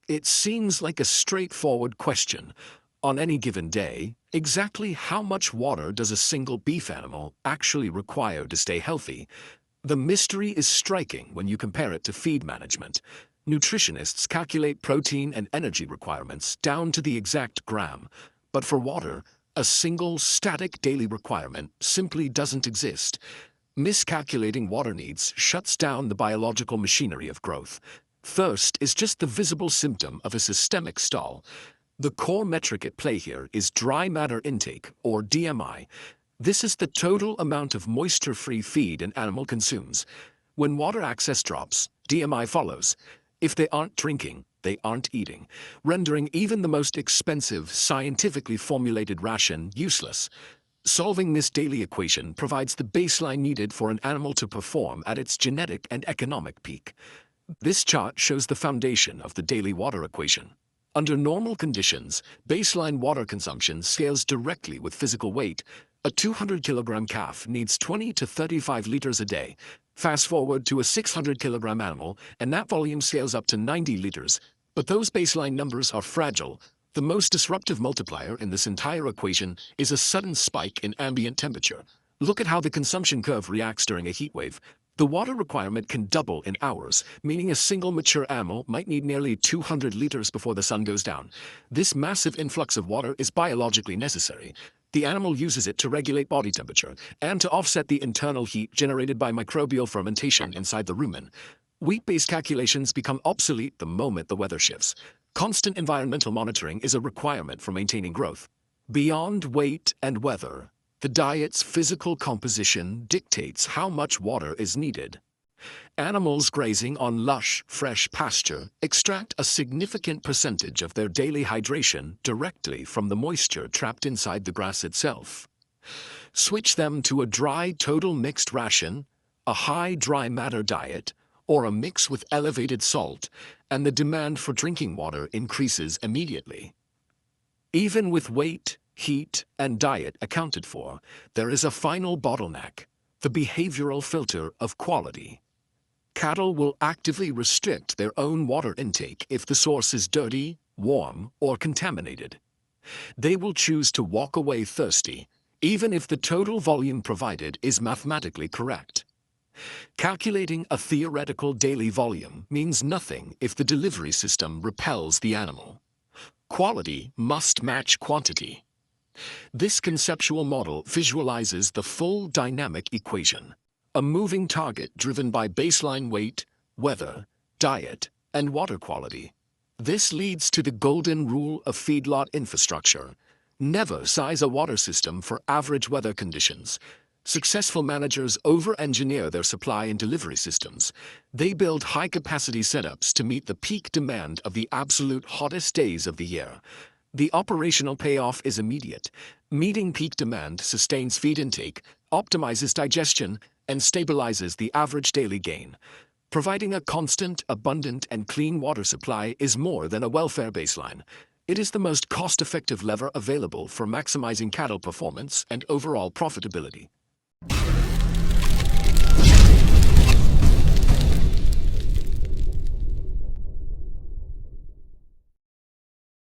It seems like a straightforward question. On any given day, exactly how much water does a single beef animal actually require to stay healthy? The mystery is striking when you compare it to feed management. Nutritionists calculate protein and energy requirements down to the exact gram, but for water, a single static daily requirement simply doesn't exist. Miscalculating water needs shuts down the biological machinery of growth. Thirst is just the visible symptom of a systemic stall. The core metric at play here is dry matter intake, or DMI. This is the total amount of moisture-free feed an animal consumes. When water access drops, DMI follows. If they aren't drinking, they aren't eating, rendering even the most expensive, scientifically formulated ration useless. Solving this daily equation provides the baseline needed for an animal to perform at its genetic and economic peak. This chart shows the foundation of the daily water equation. Under normal conditions, baseline water consumption scales directly with physical weight. A 200-kilogram calf needs 20 to 35 liters a day. Fast forward to a 600-kilogram animal, and that volume scales up to 90 liters. But those baseline numbers are fragile. The most disruptive multiplier in this entire equation is a sudden spike in ambient temperature. Look at how the consumption curve reacts during a heat wave. The water requirement can double in hours, meaning a single mature animal might need nearly 200 liters before the sun goes down. This massive influx of water is biologically necessary. The animal uses it to regulate body temperature and to offset the internal heat generated by microbial fermentation inside the rumen. Weight-based calculations become obsolete the moment the weather shifts. Constant environmental monitoring is a requirement for maintaining growth. Beyond weight and weather, the diet's physical composition dictates how much water is needed. Animals grazing on lush, fresh pasture extract a significant percentage of their daily hydration directly from the moisture trapped inside the grass itself. Switch them to a dry total mixed ration, a high dry matter diet, or a mix with elevated salt, and the demand for drinking water increases immediately. Even with weight, heat, and diet accounted for, there is a final bottleneck: the behavioral filter of quality. Cattle will actively restrict their own water intake if the source is dirty, warm, or contaminated. They will choose to walk away thirsty, even if the total volume provided is mathematically correct. Calculating a theoretical daily volume means nothing if the delivery system repels the animal. Quality must match quantity. This conceptual model visualizes the full dynamic equation: a moving target driven by baseline weight, weather, diet, and water quality. This leads to the golden rule of feedlot infrastructure: never size a water system for average weather conditions. Successful managers over-engineer their supply and delivery systems. They build high-capacity setups to meet the peak demand of the absolute hottest days of the year. The operational payoff is immediate. Meeting peak demand sustains feed intake, optimizes digestion, and stabilizes the average daily gain. Providing a constant, abundant, and clean water supply is more than a welfare baseline. It is the most cost-effective lever available for maximizing cattle performance and overall profitability.